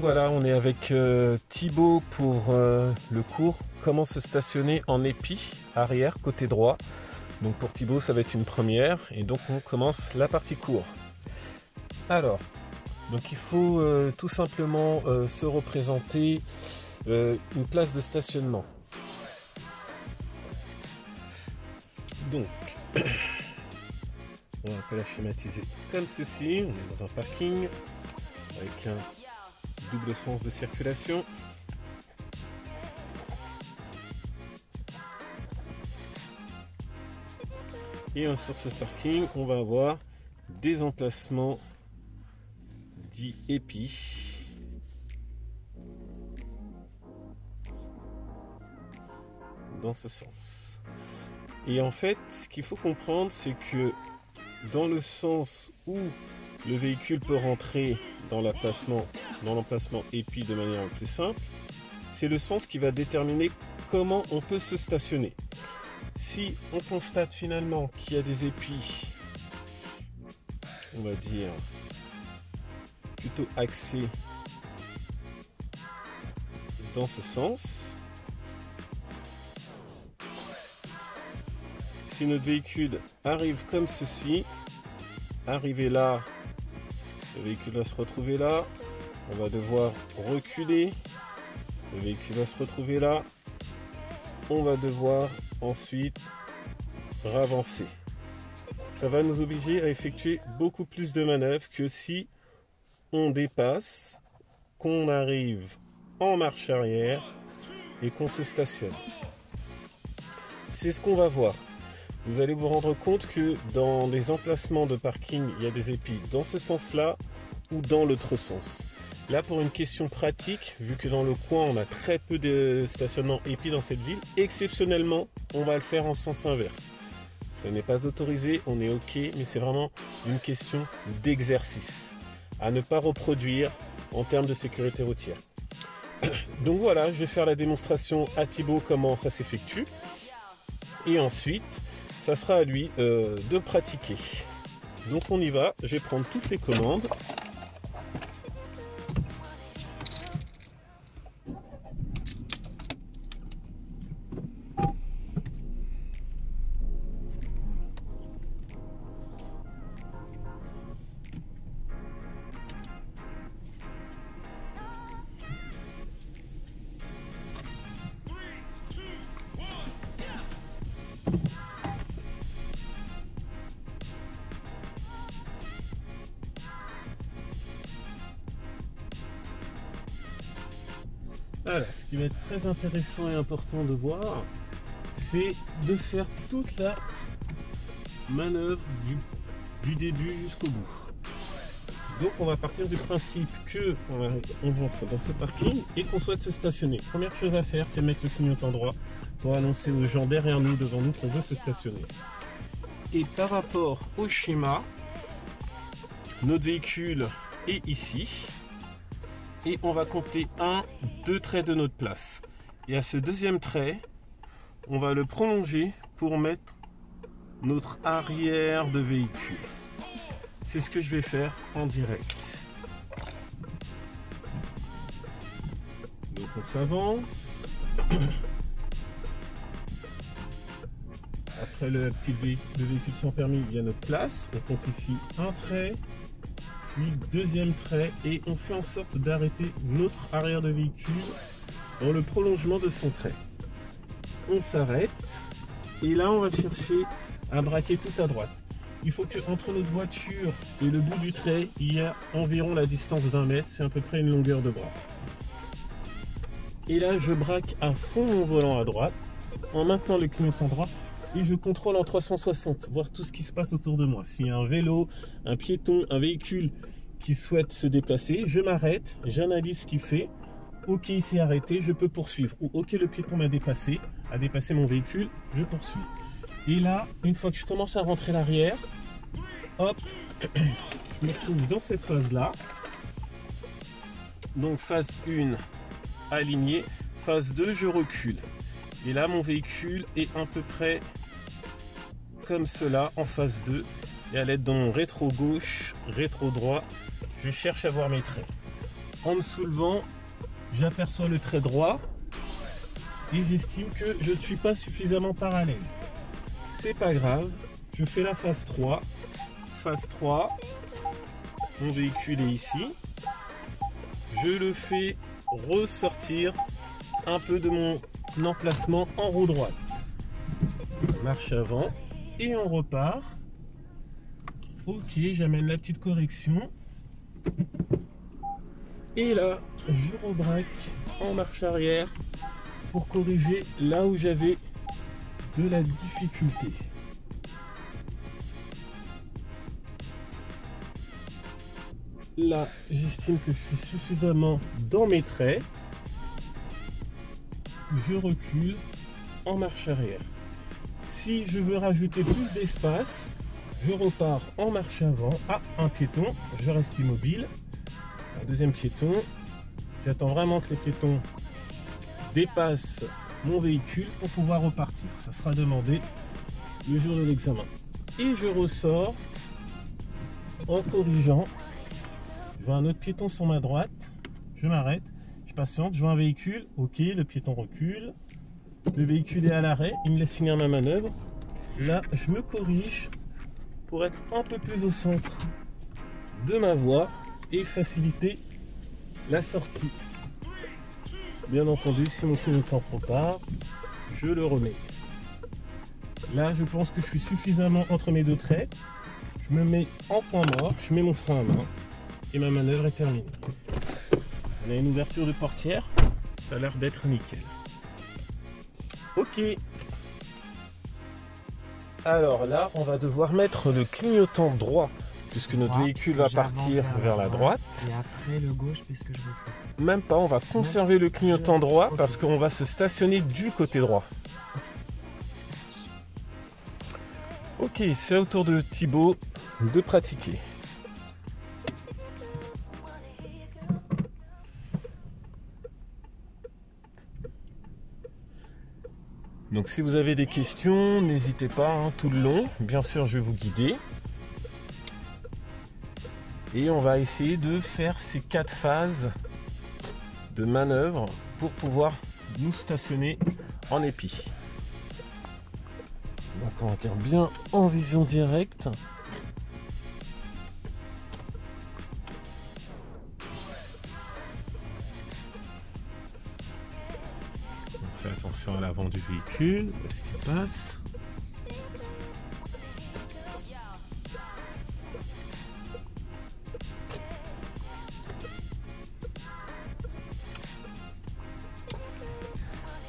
voilà, on est avec Thibaut pour le cours comment se stationner en épi arrière côté droit. Donc pour Thibaut ça va être une première et donc on commence la partie cours. Alors, donc il faut tout simplement se représenter une place de stationnement. Donc on peut la schématiser comme ceci. On est dans un parking avec un double sens de circulation. Et sur ce parking, on va avoir des emplacements dits épis. Dans ce sens. Et en fait, ce qu'il faut comprendre, c'est que dans le sens où le véhicule peut rentrer dans l'emplacement épi de manière plus simple, c'est le sens qui va déterminer comment on peut se stationner. Si on constate finalement qu'il y a des épis, on va dire plutôt axés dans ce sens, si notre véhicule arrive comme ceci, arriver là, le véhicule va se retrouver là, on va devoir reculer, le véhicule va se retrouver là, on va devoir ensuite ravancer. Ça va nous obliger à effectuer beaucoup plus de manœuvres que si on dépasse, qu'on arrive en marche arrière et qu'on se stationne. C'est ce qu'on va voir. Vous allez vous rendre compte que dans les emplacements de parking, il y a des épis dans ce sens-là ou dans l'autre sens. Là, pour une question pratique, vu que dans le coin, on a très peu de stationnement épis dans cette ville, exceptionnellement, on va le faire en sens inverse. Ce n'est pas autorisé, on est OK, mais c'est vraiment une question d'exercice à ne pas reproduire en termes de sécurité routière. Donc voilà, je vais faire la démonstration à Thibaut comment ça s'effectue. Et ensuite, ça sera à lui de pratiquer. Donc on y va, je vais prendre toutes les commandes. Alors, ce qui va être très intéressant et important de voir, c'est de faire toute la manœuvre du début jusqu'au bout. Donc on va partir du principe que on rentre dans ce parking et qu'on souhaite se stationner. Première chose à faire, c'est mettre le clignotant droit pour annoncer aux gens derrière nous, devant nous, qu'on veut se stationner. Et par rapport au schéma, notre véhicule est ici. Et on va compter 2 traits de notre place. Et à ce deuxième trait, on va le prolonger pour mettre notre arrière de véhicule. C'est ce que je vais faire en direct. Donc on s'avance. Après le véhicule sans permis, il y a notre place. On compte ici un trait. Puis deuxième trait et on fait en sorte d'arrêter notre arrière de véhicule dans le prolongement de son trait. On s'arrête et là on va chercher à braquer tout à droite. Il faut que entre notre voiture et le bout du trait, il y a environ la distance d'1 mètre, c'est à peu près une longueur de bras. Et là je braque à fond mon volant à droite en maintenant le clignotant droit et je contrôle en 360, voir tout ce qui se passe autour de moi. S'il y a un vélo, un piéton, un véhicule qui souhaite se déplacer, je m'arrête, j'analyse ce qu'il fait. Ok, il s'est arrêté, je peux poursuivre. Ou ok, le piéton m'a dépassé, a dépassé mon véhicule, je poursuis. Et là, une fois que je commence à rentrer l'arrière, hop, je me retrouve dans cette phase-là. Donc phase 1, aligné. Phase 2, je recule. Et là, mon véhicule est à peu près comme cela en phase 2. Et à l'aide de mon rétro gauche, rétro droit, je cherche à voir mes traits. en me soulevant, j'aperçois le trait droit et j'estime que je ne suis pas suffisamment parallèle. C'est pas grave, je fais la phase 3. Phase 3, mon véhicule est ici. Je le fais ressortir un peu de mon emplacement en roue droite. Marche avant et on repart. Ok, j'amène la petite correction. Et là, je rebraque en marche arrière pour corriger là où j'avais de la difficulté. Là, j'estime que je suis suffisamment dans mes traits. Je recule en marche arrière. Si je veux rajouter plus d'espace, je repars en marche avant. Ah, un piéton, je reste immobile. Un deuxième piéton. J'attends vraiment que les piétons dépassent mon véhicule pour pouvoir repartir. Ça sera demandé le jour de l'examen. Et je ressors en corrigeant. Je vois un autre piéton sur ma droite. Je m'arrête. Je patiente. Je vois un véhicule. Ok, le piéton recule. Le véhicule est à l'arrêt. Il me laisse finir ma manœuvre. Là, je me corrige pour être un peu plus au centre de ma voie et faciliter la sortie. Bien entendu, si mon clignotant repart, je le remets. Là, je pense que je suis suffisamment entre mes deux traits. Je me mets en point mort, je mets mon frein à main et ma manœuvre est terminée. On a une ouverture de portière, ça a l'air d'être nickel. Ok. Alors là, on va devoir mettre le clignotant droit puisque notre véhicule va partir vers la droite. Et après le gauche, puisque je veux. Même pas, on va conserver le clignotant droit parce qu'on va se stationner du côté droit. Ok, c'est au tour de Thibaut de pratiquer. Donc si vous avez des questions, n'hésitez pas hein, tout le long. Bien sûr, je vais vous guider. Et on va essayer de faire ces 4 phases de manœuvre pour pouvoir nous stationner en épi. Donc on regarde bien en vision directe. On fait attention à l'avant du véhicule, parce qu'il passe.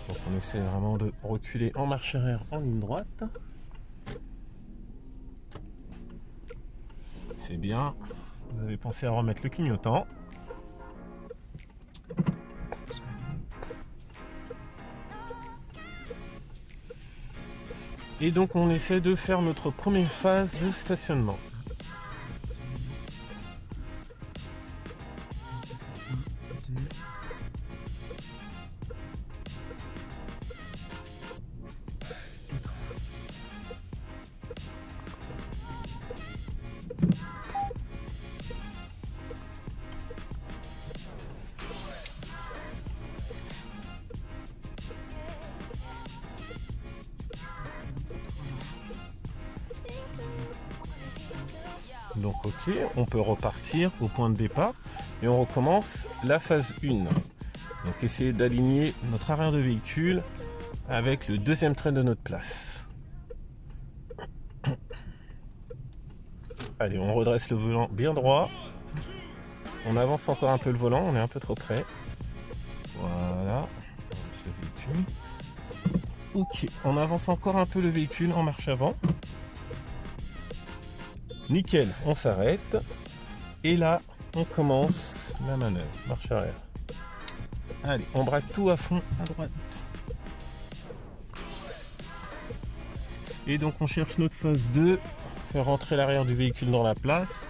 Donc on essaie vraiment de reculer en marche arrière en ligne droite. C'est bien. Vous avez pensé à remettre le clignotant. Et donc on essaie de faire notre première phase de stationnement. Donc ok, on peut repartir au point de départ et on recommence la phase 1. Donc essayer d'aligner notre arrière de véhicule avec le deuxième trait de notre place. Allez, on redresse le volant bien droit. On avance encore un peu le volant, on est un peu trop près. Voilà. Ok, on avance encore un peu le véhicule en marche avant. Nickel, on s'arrête. Et là, on commence la manœuvre. Marche arrière. Allez, on braque tout à fond à droite. Et donc on cherche notre phase 2. Faire rentrer l'arrière du véhicule dans la place.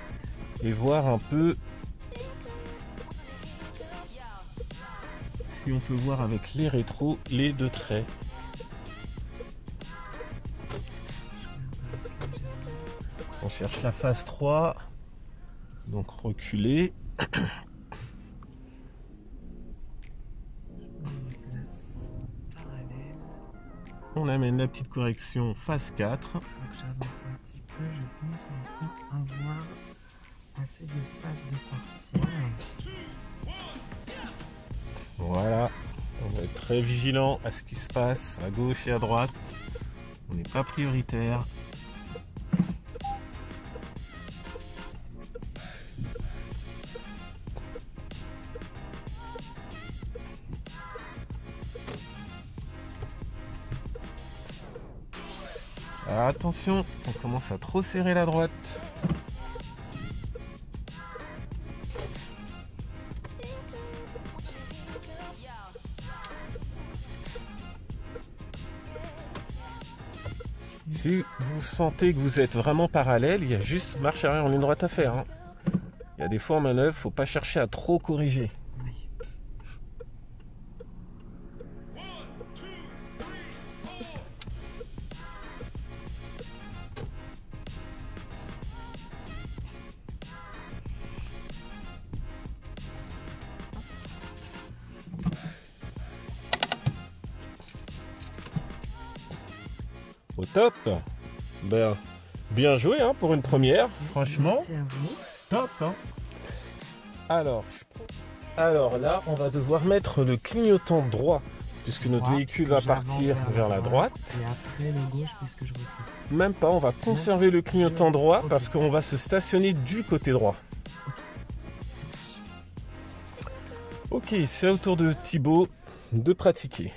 Et voir un peu si on peut voir avec les rétros les deux traits. On cherche la phase 3, donc reculer. On amène la petite correction phase 4. Il faut que j'avance un petit peu, je pense, pour avoir assez d'espace de partir. Voilà, on va être très vigilant à ce qui se passe à gauche et à droite. On n'est pas prioritaire. Alors attention, on commence à trop serrer la droite. Si vous sentez que vous êtes vraiment parallèle, il y a juste marche arrière en ligne droite à faire. Hein. Il y a des fois en manœuvre, il ne faut pas chercher à trop corriger. Oui. Au top. Ben, bien joué hein, pour une première, franchement. Merci à vous. Top. Hein. Alors là, on va devoir mettre le clignotant droit, puisque notre véhicule va partir vers la droite. Et après le gauche, puisque je recule. Même pas, on va conserver le clignotant droit parce qu'on va se stationner du côté droit. Ok, c'est au tour de Thibaut de pratiquer.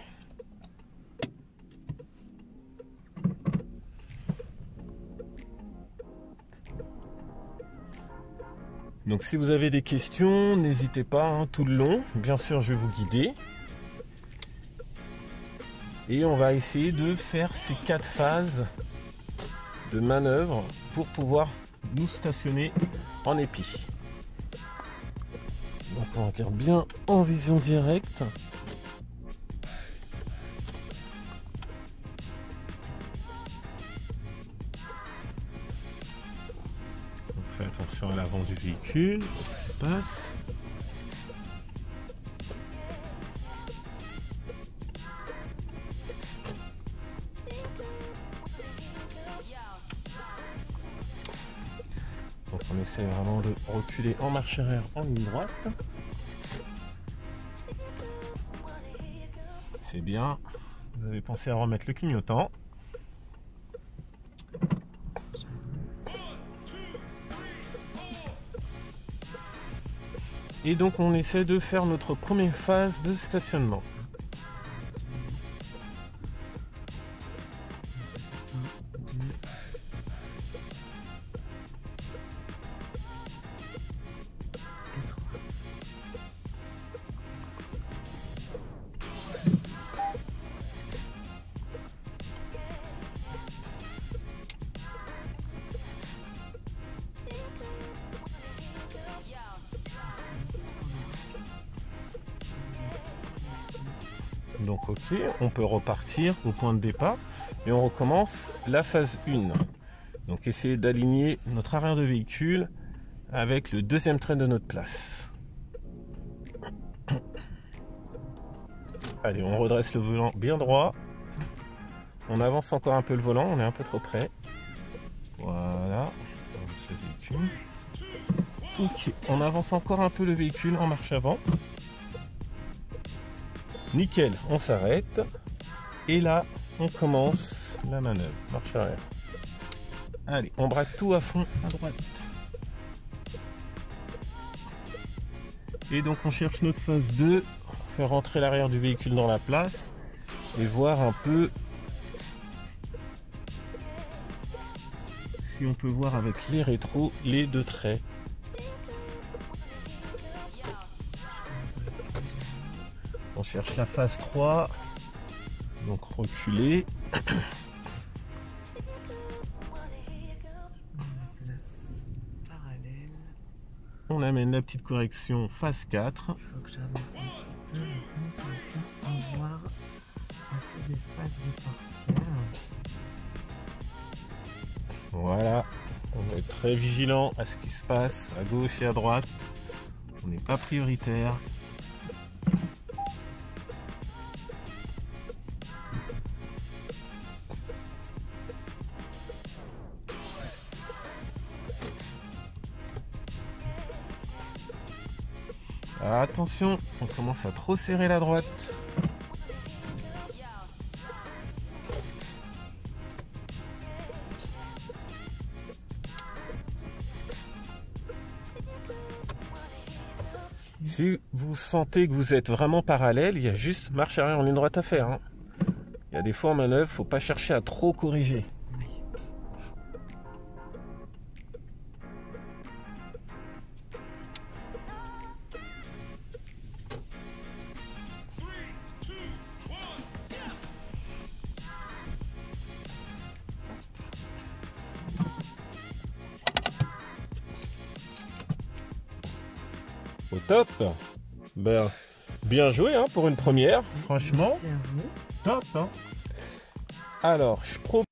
Donc si vous avez des questions, n'hésitez pas hein, tout le long. Bien sûr, je vais vous guider. Et on va essayer de faire ces 4 phases de manœuvre pour pouvoir nous stationner en épi. Donc on regarde bien en vision directe. On fait attention à l'avant du véhicule, ce qui passe. Donc on essaie vraiment de reculer en marche arrière en ligne droite. C'est bien. Vous avez pensé à remettre le clignotant. Et donc on essaie de faire notre première phase de stationnement. Donc ok, on peut repartir au point de départ et on recommence la phase 1. Donc essayer d'aligner notre arrière de véhicule avec le deuxième train de notre place. Allez, on redresse le volant bien droit. On avance encore un peu le volant, on est un peu trop près. Voilà, le véhicule. Ok, on avance encore un peu le véhicule en marche avant. Nickel, on s'arrête. Et là, on commence la manœuvre. Marche arrière. Allez, on braque tout à fond à droite. Et donc on cherche notre phase 2. Faire rentrer l'arrière du véhicule dans la place. Et voir un peu si on peut voir avec les rétros les deux traits. On cherche la phase 3, donc reculer. On amène la petite correction phase 4. Il faut que j'avance un petit peu, je pense, pour avoir assez d'espace de partir. Voilà, on va être très vigilant à ce qui se passe à gauche et à droite. On n'est pas prioritaire. Alors, attention, on commence à trop serrer la droite. Si vous sentez que vous êtes vraiment parallèle, il y a juste marche arrière en ligne droite à faire, hein. Il y a des fois en manœuvre, faut pas chercher à trop corriger. Oui. Au top. Ben, bien joué hein, pour une première, franchement. Merci à vous. Top. Hein. Alors, je propose